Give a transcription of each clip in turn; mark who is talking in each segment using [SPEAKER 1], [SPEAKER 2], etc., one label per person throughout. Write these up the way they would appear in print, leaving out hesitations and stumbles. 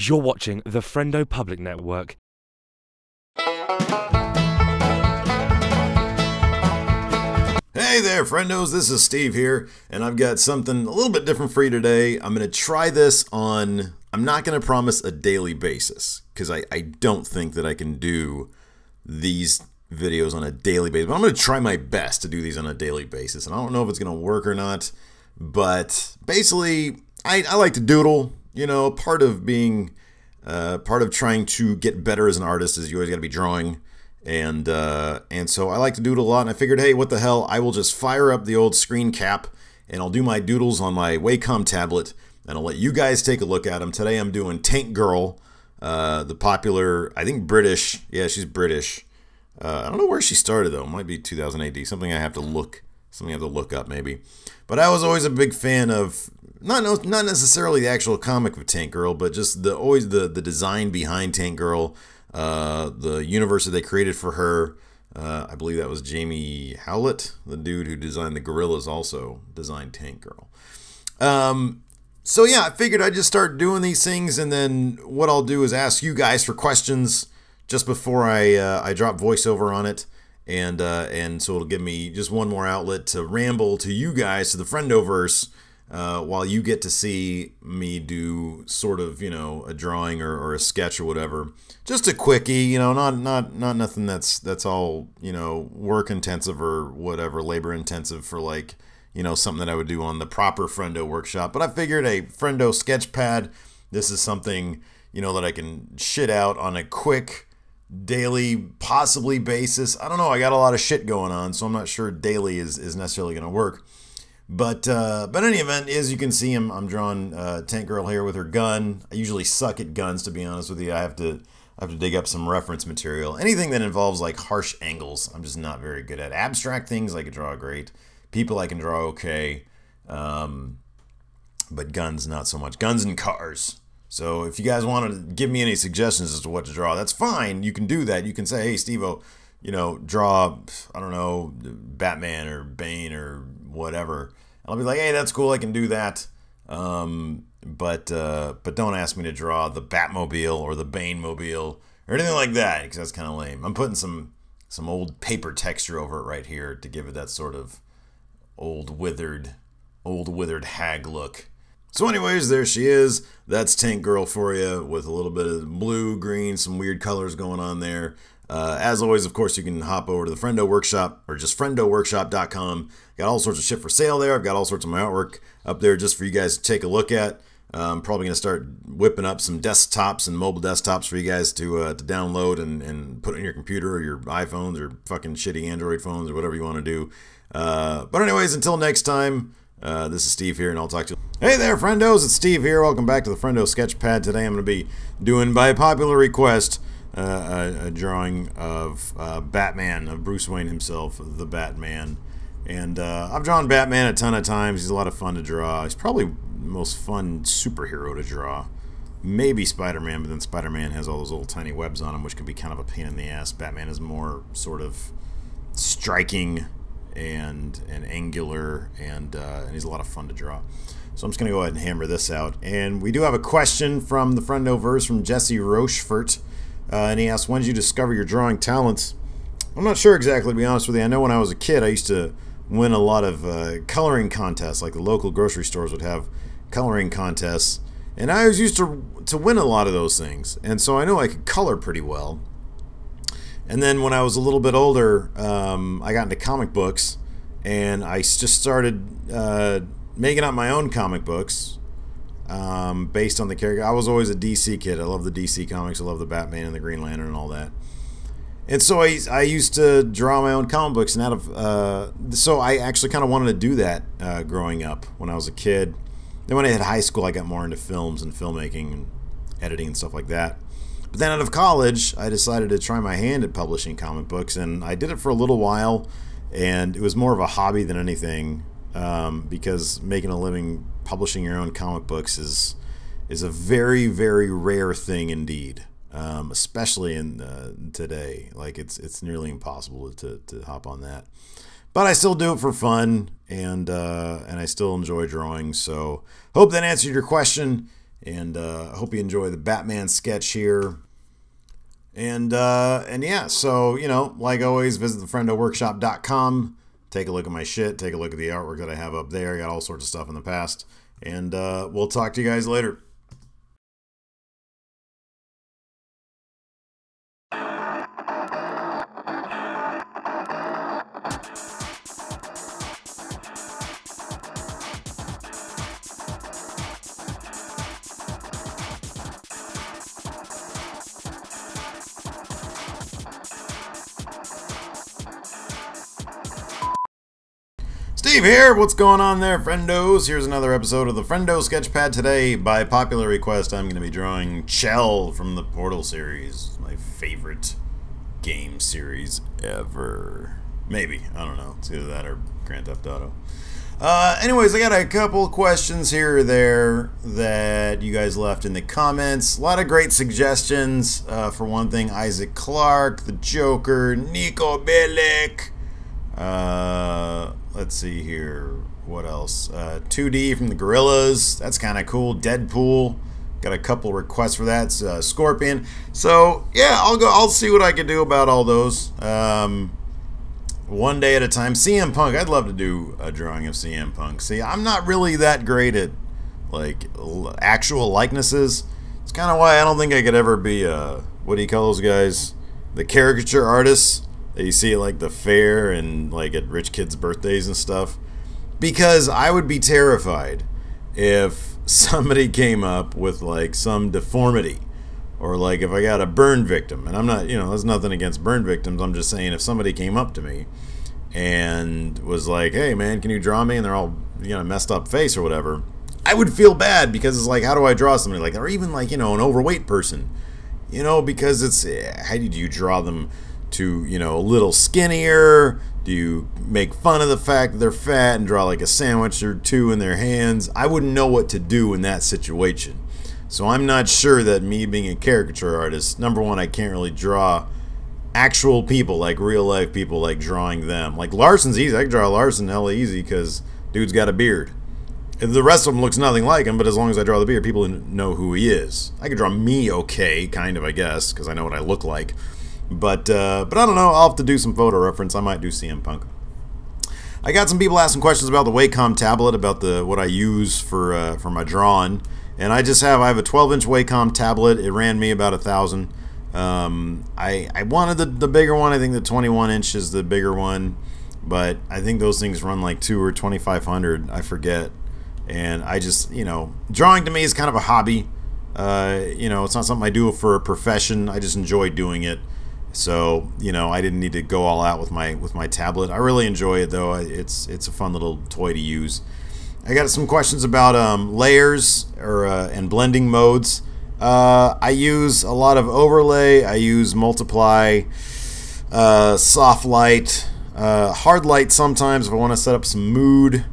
[SPEAKER 1] You're watching the Friendo Public Network.
[SPEAKER 2] Hey there, friendos, this is Steve here, and I've got something a little bit different for you today. I'm going to try this on, I'm not going to promise a daily basis, because I don't think that I can do these videos on a daily basis, but I'm going to try my best to do these on a daily basis, and I don't know if it's going to work or not, but basically, I like to doodle. You know, part of trying to get better as an artist is you always got to be drawing. And so I like to doodle a lot, and I figured, hey, what the hell, I will just fire up the old screen cap, and I'll do my doodles on my Wacom tablet, and I'll let you guys take a look at them. Today I'm doing Tank Girl, the popular, I think British, yeah, she's British. I don't know where she started, though. It might be 2000 AD, something I have to look up, maybe. But I was always a big fan of, not necessarily the actual comic of Tank Girl, but just always the design behind Tank Girl. The universe that they created for her. I believe that was Jamie Howlett, the dude who designed the Gorillas, also designed Tank Girl. So yeah, I figured I'd just start doing these things, and then what I'll do is ask you guys for questions just before I drop voiceover on it, and so it'll give me just one more outlet to ramble to you guys, to the Friendoverse, while you get to see me do sort of, you know, a drawing or a sketch or whatever. Just a quickie, you know, not nothing that's all, you know, work intensive or whatever, labor intensive for, like, you know, something that I would do on the proper Friendo Workshop. But I figured a Friendo Sketchpad, this is something, you know, that I can shit out on a quick daily possibly basis. I don't know, I got a lot of shit going on, so I'm not sure daily is necessarily going to work. But in any event, as you can see, I'm drawing Tank Girl here with her gun. I usually suck at guns, to be honest with you. I have to dig up some reference material. Anything that involves like harsh angles, I'm just not very good at. Abstract things I can draw great. People I can draw okay. But guns, not so much. Guns and cars. So if you guys want to give me any suggestions as to what to draw, that's fine. You can do that. You can say, hey, Steve-O, you know, draw, I don't know, Batman or Bane or whatever. And I'll be like, hey, that's cool, I can do that. But don't ask me to draw the Batmobile or the Bane-mobile or anything like that, because that's kind of lame. I'm putting some old paper texture over it right here to give it that sort of old withered hag look. So anyways, there she is. That's Tank Girl for you, with a little bit of blue, green, some weird colors going on there. As always, of course, you can hop over to the Friendo Workshop, or just friendoworkshop.com. Got all sorts of shit for sale there. I've got all sorts of my artwork up there just for you guys to take a look at. I'm probably going to start whipping up some desktops and mobile desktops for you guys to download and put on your computer or your iPhones or fucking shitty Android phones or whatever you want to do. But anyways, until next time, this is Steve here, and I'll talk to you. Hey there, friendos, it's Steve here. Welcome back to the Friendo Sketchpad. Today I'm going to be doing, by popular request, a drawing of Batman, of Bruce Wayne himself, the Batman. And I've drawn Batman a ton of times. He's a lot of fun to draw. He's probably the most fun superhero to draw. Maybe Spider-Man, but then Spider-Man has all those little tiny webs on him, which can be kind of a pain in the ass. Batman is more sort of striking and angular, and he's a lot of fun to draw. So I'm just going to go ahead and hammer this out. And we do have a question from the Friendoverse, from Jesse Rochefort. And he asks, when did you discover your drawing talents? I'm not sure exactly, to be honest with you. I know when I was a kid, I used to win a lot of coloring contests. Like the local grocery stores would have coloring contests. And I was used to win a lot of those things. And so I know I could color pretty well. And then when I was a little bit older, I got into comic books. And I just started making up my own comic books. Based on the character. I was always a DC kid. I love the DC comics. I love the Batman and the Green Lantern and all that. And so I used to draw my own comic books, and so I actually kind of wanted to do that growing up when I was a kid. Then when I hit high school, I got more into films and filmmaking and editing and stuff like that. But then out of college, I decided to try my hand at publishing comic books, and I did it for a little while, and it was more of a hobby than anything, because making a living publishing your own comic books is a very, very rare thing indeed, especially in today. Like it's nearly impossible to hop on that. But I still do it for fun, and I still enjoy drawing. So hope that answered your question. And I hope you enjoy the Batman sketch here. And yeah, so, you know, like always, visit thefriendoworkshop.com. Take a look at my shit. Take a look at the artwork that I have up there. I got all sorts of stuff in the past. And we'll talk to you guys later. Steve here, what's going on there, friendos? Here's another episode of the Friendo Sketchpad. Today, by popular request, I'm going to be drawing Chell from the Portal series. My favorite game series ever. Maybe, I don't know. It's either that or Grand Theft Auto. Anyways, I got a couple questions here or there that you guys left in the comments. A lot of great suggestions. For one thing, Isaac Clarke, the Joker, Nico Bellic. Let's see here. What else? 2D from the Gorillas. That's kind of cool. Deadpool. Got a couple requests for that. Scorpion. So yeah, I'll see what I can do about all those. One day at a time. CM Punk. I'd love to do a drawing of CM Punk. See, I'm not really that great at like actual likenesses. It's kind of why I don't think I could ever be what do you call those guys? The caricature artists. You see it like the fair and like at rich kids' birthdays and stuff. Because I would be terrified if somebody came up with like some deformity. Or like if I got a burn victim. And I'm not, you know, there's nothing against burn victims. I'm just saying if somebody came up to me and was like, hey man, can you draw me? And they're all, you know, messed up face or whatever. I would feel bad because it's like, how do I draw somebody like that? Or even like, you know, an overweight person. You know, because it's, how do you draw them to, you know, a little skinnier? Do you make fun of the fact that they're fat and draw like a sandwich or two in their hands? I wouldn't know what to do in that situation. So I'm not sure that me being a caricature artist, number one, I can't really draw actual people, like real life people, like drawing them. Like Larson's easy. I can draw Larson hella easy because dude's got a beard. The rest of them looks nothing like him, but as long as I draw the beard, people know who he is. I can draw me okay, kind of, I guess, because I know what I look like. But I don't know. I'll have to do some photo reference. I might do CM Punk. I got some people asking questions about the Wacom tablet, about what I use for my drawing, and I have a 12-inch Wacom tablet. It ran me about $1,000. I wanted the bigger one. I think the 21-inch is the bigger one, but I think those things run like $2,000 or $2,500. I forget. And I just, you know, drawing to me is kind of a hobby. You know, it's not something I do for a profession. I just enjoy doing it. So, you know, I didn't need to go all out with my tablet. I really enjoy it though. It's a fun little toy to use. I got some questions about layers and blending modes. I use a lot of overlay. I use multiply, soft light, hard light sometimes if I want to set up some mood.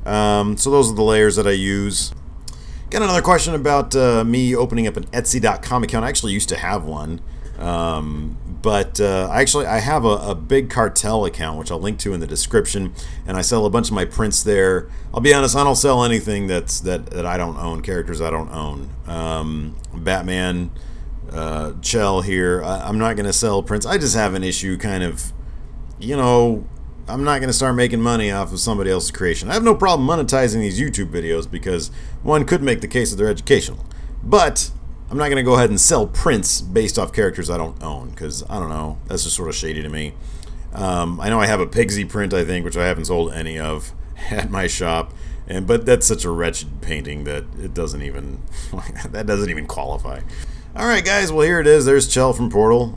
[SPEAKER 2] So those are the layers that I use. Got another question about me opening up an Etsy.com account. I actually used to have one. But I have a big cartel account, which I'll link to in the description, and I sell a bunch of my prints there. I'll be honest, I don't sell anything that I don't own, characters I don't own. Batman, Chell here, I'm not going to sell prints. I just have an issue kind of, you know, I'm not going to start making money off of somebody else's creation. I have no problem monetizing these YouTube videos because one could make the case that they're educational. But I'm not going to go ahead and sell prints based off characters I don't own, because, I don't know, that's just sort of shady to me. I know I have a Pigsy print, I think, which I haven't sold any of at my shop, but that's such a wretched painting that it doesn't even, that doesn't even qualify. Alright guys, well here it is. There's Chell from Portal,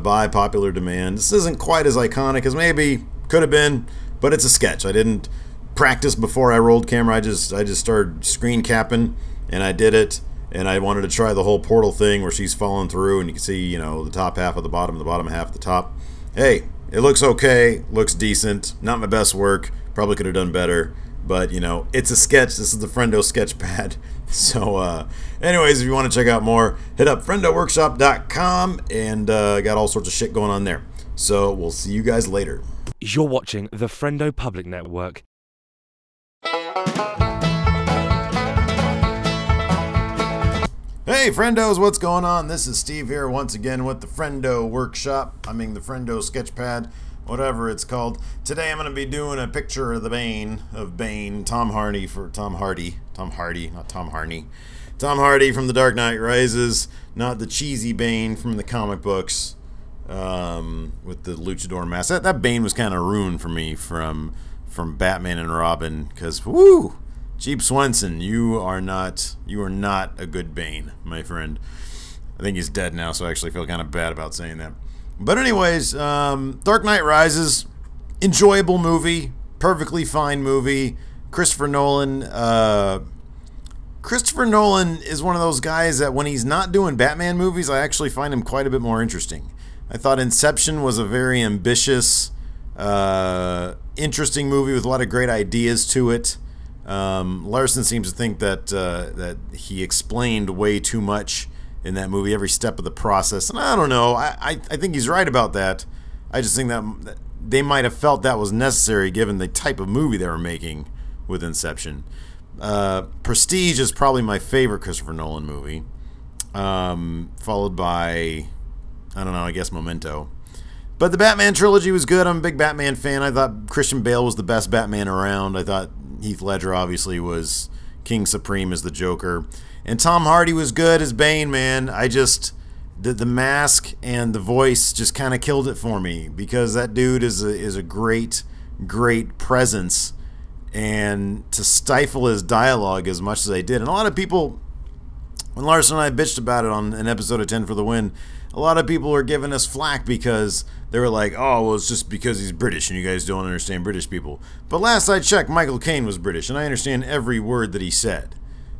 [SPEAKER 2] by popular demand. This isn't quite as iconic as maybe could have been, but it's a sketch. I didn't practice before I rolled camera. I just started screen capping, and I did it. And I wanted to try the whole portal thing where she's falling through and you can see, you know, the top half of the bottom half of the top. Hey, it looks okay, looks decent, not my best work, probably could have done better, but, you know, it's a sketch. This is the Friendo Sketchpad. So, anyways, if you want to check out more, hit up friendoworkshop.com, and got all sorts of shit going on there. So, we'll see you guys later.
[SPEAKER 1] You're watching the Friendo Public Network.
[SPEAKER 2] Hey friendos, what's going on? This is Steve here once again with the Friendo Workshop. I mean the Friendo Sketchpad, whatever it's called. Today I'm going to be doing a picture of the Bane, Tom Hardy from The Dark Knight Rises, not the cheesy Bane from the comic books with the luchador mask. That Bane was kind of ruined for me from Batman and Robin, because whoo! Jeep Swenson, you are not a good Bane, my friend. I think he's dead now, so I actually feel kind of bad about saying that. But anyways, Dark Knight Rises, enjoyable movie, perfectly fine movie. Christopher Nolan is one of those guys that when he's not doing Batman movies, I actually find him quite a bit more interesting. I thought Inception was a very ambitious, interesting movie with a lot of great ideas to it. Larson seems to think that he explained way too much in that movie, every step of the process, and I don't know. I think he's right about that. I just think that they might have felt that was necessary given the type of movie they were making with Inception. Prestige is probably my favorite Christopher Nolan movie, followed by, I don't know, I guess Memento. But the Batman trilogy was good. I'm a big Batman fan. I thought Christian Bale was the best Batman around. I thought Heath Ledger obviously was King Supreme as the Joker. And Tom Hardy was good as Bane, man. The mask and the voice just kind of killed it for me, because that dude is a great presence. And to stifle his dialogue as much as they did. And a lot of people, when Larson and I bitched about it on an episode of 10 for the Win, a lot of people were giving us flack because they were like, oh, well, it's just because he's British and you guys don't understand British people. But last I checked, Michael Caine was British, and I understand every word that he said.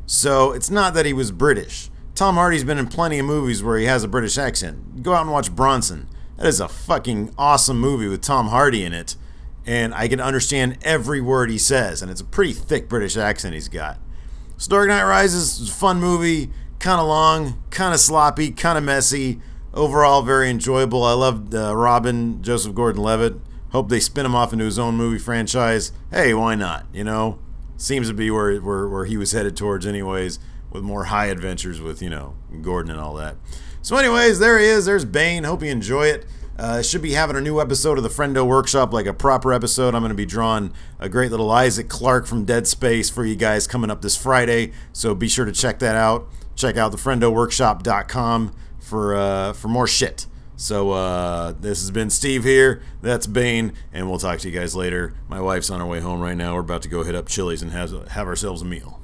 [SPEAKER 2] So it's not that he was British. Tom Hardy's been in plenty of movies where he has a British accent. Go out and watch Bronson. That is a fucking awesome movie with Tom Hardy in it, and I can understand every word he says, and it's a pretty thick British accent he's got. So Dark Knight Rises is a fun movie, kind of long, kind of sloppy, kind of messy. Overall, very enjoyable. I loved Robin, Joseph Gordon-Levitt. Hope they spin him off into his own movie franchise. Hey, why not? You know, seems to be where he was headed towards, anyways, with more high adventures with, you know, Gordon and all that. So, anyways, there he is. There's Bane. Hope you enjoy it. Should be having a new episode of the Friendo Workshop, like a proper episode. I'm going to be drawing a great little Isaac Clarke from Dead Space for you guys coming up this Friday. So be sure to check that out. Check out thefriendoworkshop.com for more shit. So this has been Steve here. That's Bane, and we'll talk to you guys later. My wife's on her way home right now. We're about to go hit up Chili's and have ourselves a meal.